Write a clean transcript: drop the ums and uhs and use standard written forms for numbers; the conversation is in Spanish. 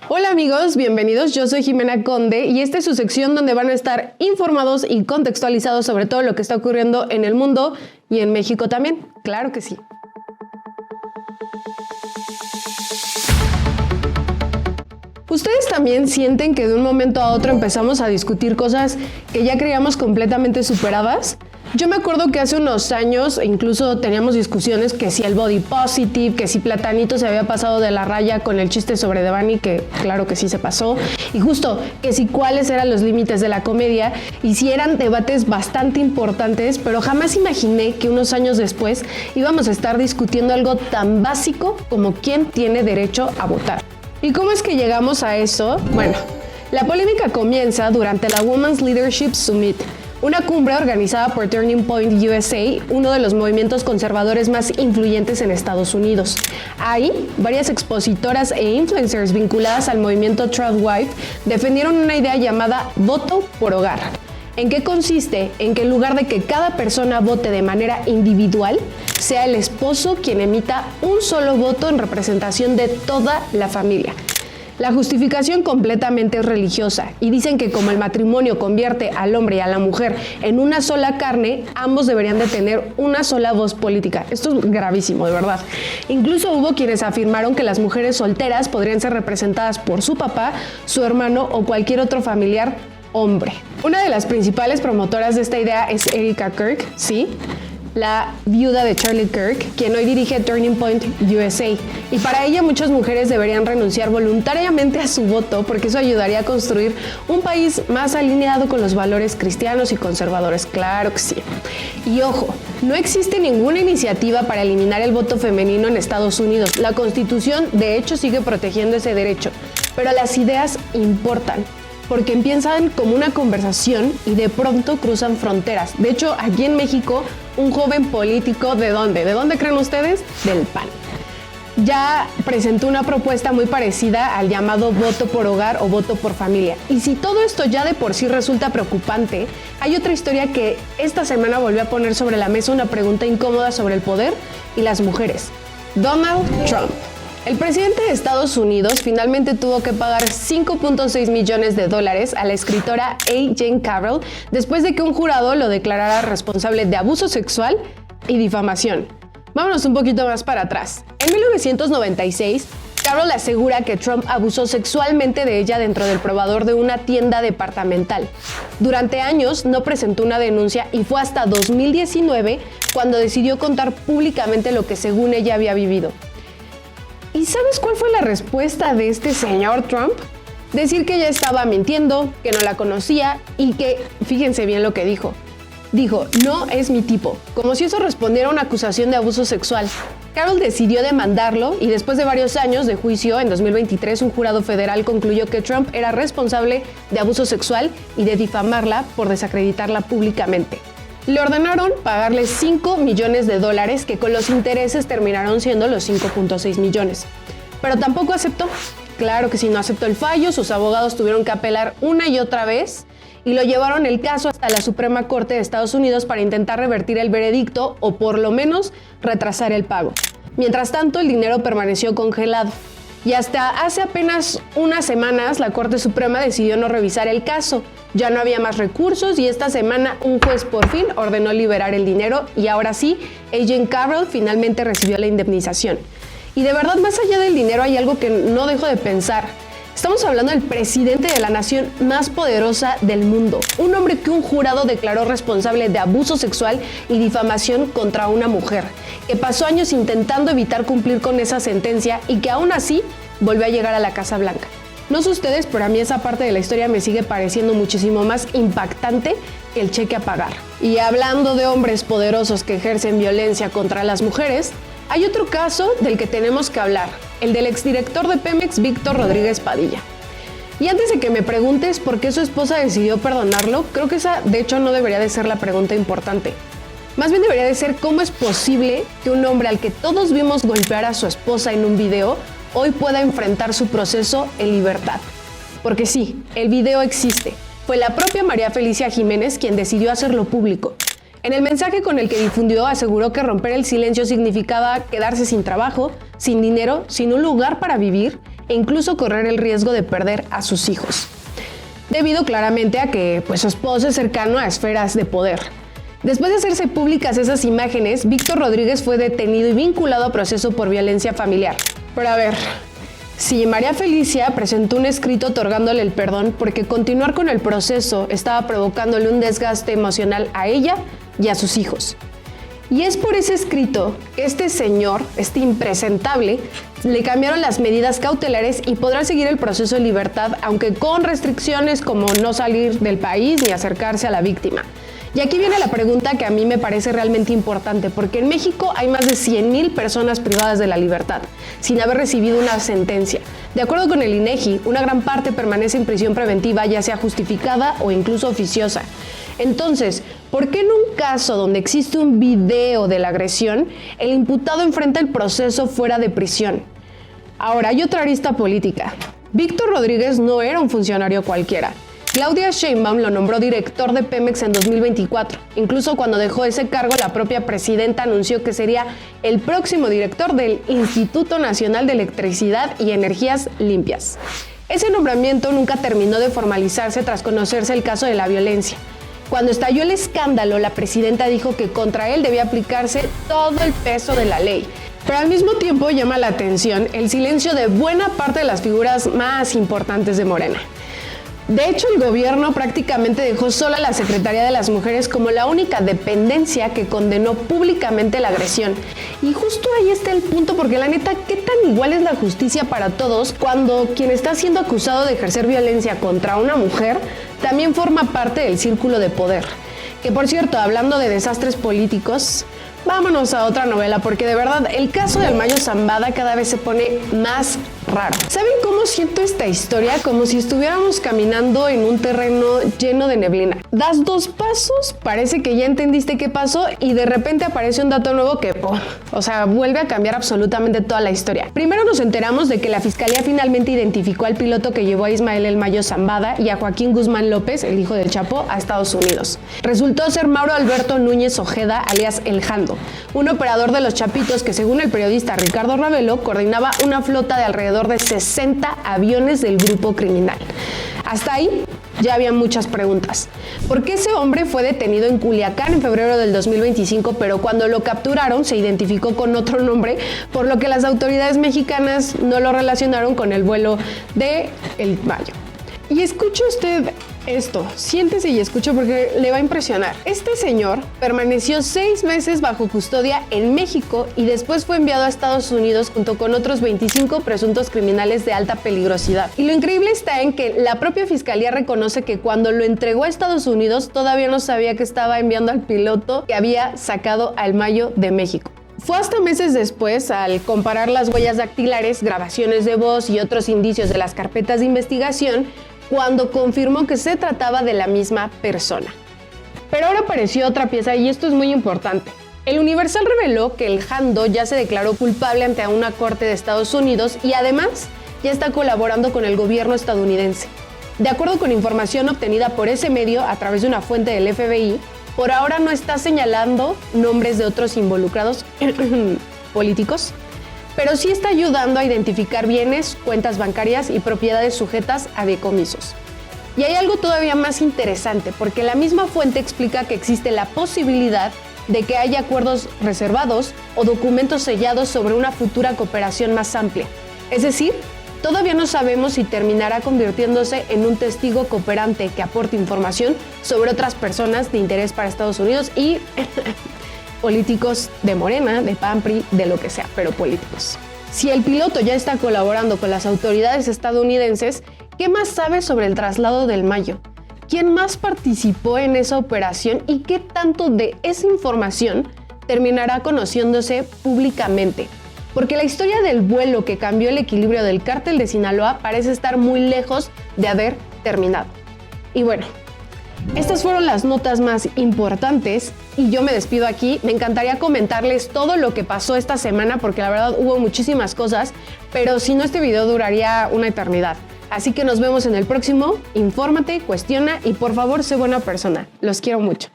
Hola amigos, bienvenidos. Yo soy Jimena Conde y esta es su sección donde van a estar informados y contextualizados sobre todo lo que está ocurriendo en el mundo y en México también. Claro que sí. ¿Ustedes también sienten que de un momento a otro empezamos a discutir cosas que ya creíamos completamente superadas? Yo me acuerdo que hace unos años incluso teníamos discusiones que si el body positive, que si Platanito se había pasado de la raya con el chiste sobre Devani, que claro que sí se pasó, y justo que si cuáles eran los límites de la comedia, y si eran debates bastante importantes, pero jamás imaginé que unos años después íbamos a estar discutiendo algo tan básico como quién tiene derecho a votar. ¿Y cómo es que llegamos a eso? Bueno, la polémica comienza durante la Women's Leadership Summit, una cumbre organizada por Turning Point USA, uno de los movimientos conservadores más influyentes en Estados Unidos. Ahí, varias expositoras e influencers vinculadas al movimiento Tradwife defendieron una idea llamada voto por hogar. ¿En qué consiste? En que en lugar de que cada persona vote de manera individual, sea el esposo quien emita un solo voto en representación de toda la familia. La justificación completamente es religiosa y dicen que como el matrimonio convierte al hombre y a la mujer en una sola carne, ambos deberían de tener una sola voz política. Esto es gravísimo, de verdad. Incluso hubo quienes afirmaron que las mujeres solteras podrían ser representadas por su papá, su hermano o cualquier otro familiar hombre. Una de las principales promotoras de esta idea es Erika Kirk, ¿sí?, la viuda de Charlie Kirk, quien hoy dirige Turning Point USA. Y para ella muchas mujeres deberían renunciar voluntariamente a su voto porque eso ayudaría a construir un país más alineado con los valores cristianos y conservadores. Claro que sí. Y ojo, no existe ninguna iniciativa para eliminar el voto femenino en Estados Unidos. La Constitución, de hecho, sigue protegiendo ese derecho. Pero las ideas importan, porque empiezan como una conversación y de pronto cruzan fronteras. De hecho, aquí en México, un joven político, ¿de dónde? ¿De dónde creen ustedes? Del PAN. Ya presentó una propuesta muy parecida al llamado voto por hogar o voto por familia. Y si todo esto ya de por sí resulta preocupante, hay otra historia que esta semana volvió a poner sobre la mesa una pregunta incómoda sobre el poder y las mujeres. Donald Trump. El presidente de Estados Unidos finalmente tuvo que pagar $5.6 millones a la escritora A. Jane Carroll después de que un jurado lo declarara responsable de abuso sexual y difamación. Vámonos un poquito más para atrás. En 1996, Carroll asegura que Trump abusó sexualmente de ella dentro del probador de una tienda departamental. Durante años no presentó una denuncia y fue hasta 2019 cuando decidió contar públicamente lo que según ella había vivido. ¿Y sabes cuál fue la respuesta de este señor Trump? Decir que ella estaba mintiendo, que no la conocía y que, fíjense bien lo que dijo. Dijo, no es mi tipo, como si eso respondiera a una acusación de abuso sexual. Carroll decidió demandarlo y después de varios años de juicio, en 2023, un jurado federal concluyó que Trump era responsable de abuso sexual y de difamarla por desacreditarla públicamente. Le ordenaron pagarle $5 millones que con los intereses terminaron siendo los 5.6 millones. Pero tampoco aceptó. Claro que si no aceptó el fallo, sus abogados tuvieron que apelar una y otra vez y lo llevaron el caso hasta la Suprema Corte de Estados Unidos para intentar revertir el veredicto o por lo menos retrasar el pago. Mientras tanto, el dinero permaneció congelado. Y hasta hace apenas unas semanas, la Corte Suprema decidió no revisar el caso. Ya no había más recursos y esta semana un juez por fin ordenó liberar el dinero y ahora sí, A. Jane Carroll finalmente recibió la indemnización. Y de verdad, más allá del dinero hay algo que no dejo de pensar. Estamos hablando del presidente de la nación más poderosa del mundo, un hombre que un jurado declaró responsable de abuso sexual y difamación contra una mujer, que pasó años intentando evitar cumplir con esa sentencia y que aún así volvió a llegar a la Casa Blanca. No sé ustedes, pero a mí esa parte de la historia me sigue pareciendo muchísimo más impactante que el cheque a pagar. Y hablando de hombres poderosos que ejercen violencia contra las mujeres, hay otro caso del que tenemos que hablar, el del exdirector de Pemex, Víctor Rodríguez Padilla. Y antes de que me preguntes por qué su esposa decidió perdonarlo, creo que esa de hecho no debería de ser la pregunta importante. Más bien debería de ser cómo es posible que un hombre al que todos vimos golpear a su esposa en un video, hoy pueda enfrentar su proceso en libertad. Porque sí, el video existe. Fue la propia María Felicia Jiménez quien decidió hacerlo público. En el mensaje con el que difundió aseguró que romper el silencio significaba quedarse sin trabajo, sin dinero, sin un lugar para vivir e incluso correr el riesgo de perder a sus hijos, debido claramente a que su esposo es cercano a esferas de poder. Después de hacerse públicas esas imágenes, Víctor Rodríguez fue detenido y vinculado a proceso por violencia familiar. Pero a ver, si María Felicia presentó un escrito otorgándole el perdón porque continuar con el proceso estaba provocándole un desgaste emocional a ella y a sus hijos. Y es por ese escrito que este señor, este impresentable, le cambiaron las medidas cautelares y podrá seguir el proceso en libertad, aunque con restricciones como no salir del país ni acercarse a la víctima. Y aquí viene la pregunta que a mí me parece realmente importante, porque en México hay más de 100,000 personas privadas de la libertad, sin haber recibido una sentencia. De acuerdo con el INEGI, una gran parte permanece en prisión preventiva, ya sea justificada o incluso oficiosa. Entonces, ¿por qué en un caso donde existe un video de la agresión, el imputado enfrenta el proceso fuera de prisión? Ahora, hay otra arista política. Víctor Rodríguez no era un funcionario cualquiera. Claudia Sheinbaum lo nombró director de Pemex en 2024. Incluso cuando dejó ese cargo, la propia presidenta anunció que sería el próximo director del Instituto Nacional de Electricidad y Energías Limpias. Ese nombramiento nunca terminó de formalizarse tras conocerse el caso de la violencia. Cuando estalló el escándalo, la presidenta dijo que contra él debía aplicarse todo el peso de la ley. Pero al mismo tiempo llama la atención el silencio de buena parte de las figuras más importantes de Morena. De hecho, el gobierno prácticamente dejó sola a la Secretaría de las Mujeres como la única dependencia que condenó públicamente la agresión. Y justo ahí está el punto, porque la neta, ¿qué tan igual es la justicia para todos cuando quien está siendo acusado de ejercer violencia contra una mujer también forma parte del círculo de poder? Que por cierto, hablando de desastres políticos, vámonos a otra novela, porque de verdad el caso del Mayo Zambada cada vez se pone más raro. ¿Saben cómo siento esta historia? Como si estuviéramos caminando en un terreno lleno de neblina. Das 2 pasos, parece que ya entendiste qué pasó y de repente aparece un dato nuevo que, ¡pum!, vuelve a cambiar absolutamente toda la historia. Primero nos enteramos de que la fiscalía finalmente identificó al piloto que llevó a Ismael El Mayo Zambada y a Joaquín Guzmán López, el hijo del Chapo, a Estados Unidos. Resultó ser Mauro Alberto Núñez Ojeda, alias El Jando, un operador de los Chapitos que, según el periodista Ricardo Ravelo, coordinaba una flota de alrededor de 60 aviones del grupo criminal. Hasta ahí ya había muchas preguntas. ¿Por qué ese hombre fue detenido en Culiacán en febrero del 2025, pero cuando lo capturaron se identificó con otro nombre, por lo que las autoridades mexicanas no lo relacionaron con el vuelo de El Mayo? Y escuche usted esto, siéntese y escuche porque le va a impresionar. Este señor permaneció 6 meses bajo custodia en México y después fue enviado a Estados Unidos junto con otros 25 presuntos criminales de alta peligrosidad. Y lo increíble está en que la propia fiscalía reconoce que cuando lo entregó a Estados Unidos todavía no sabía que estaba enviando al piloto que había sacado al Mayo de México. Fue hasta meses después, al comparar las huellas dactilares, grabaciones de voz y otros indicios de las carpetas de investigación, cuando confirmó que se trataba de la misma persona. Pero ahora apareció otra pieza y esto es muy importante. El Universal reveló que El Jando ya se declaró culpable ante una corte de Estados Unidos y además ya está colaborando con el gobierno estadounidense. De acuerdo con información obtenida por ese medio a través de una fuente del FBI, por ahora no está señalando nombres de otros involucrados políticos, pero sí está ayudando a identificar bienes, cuentas bancarias y propiedades sujetas a decomisos. Y hay algo todavía más interesante, porque la misma fuente explica que existe la posibilidad de que haya acuerdos reservados o documentos sellados sobre una futura cooperación más amplia. Es decir, todavía no sabemos si terminará convirtiéndose en un testigo cooperante que aporte información sobre otras personas de interés para Estados Unidos y políticos de Morena, de PAN, PRI, de lo que sea, pero políticos. Si el piloto ya está colaborando con las autoridades estadounidenses, ¿qué más sabe sobre el traslado del Mayo? ¿Quién más participó en esa operación y qué tanto de esa información terminará conociéndose públicamente? Porque la historia del vuelo que cambió el equilibrio del cártel de Sinaloa parece estar muy lejos de haber terminado. Y bueno, estas fueron las notas más importantes y yo me despido aquí. Me encantaría comentarles todo lo que pasó esta semana porque la verdad hubo muchísimas cosas, pero si no este video duraría una eternidad. Así que nos vemos en el próximo. Infórmate, cuestiona y por favor sé buena persona. Los quiero mucho.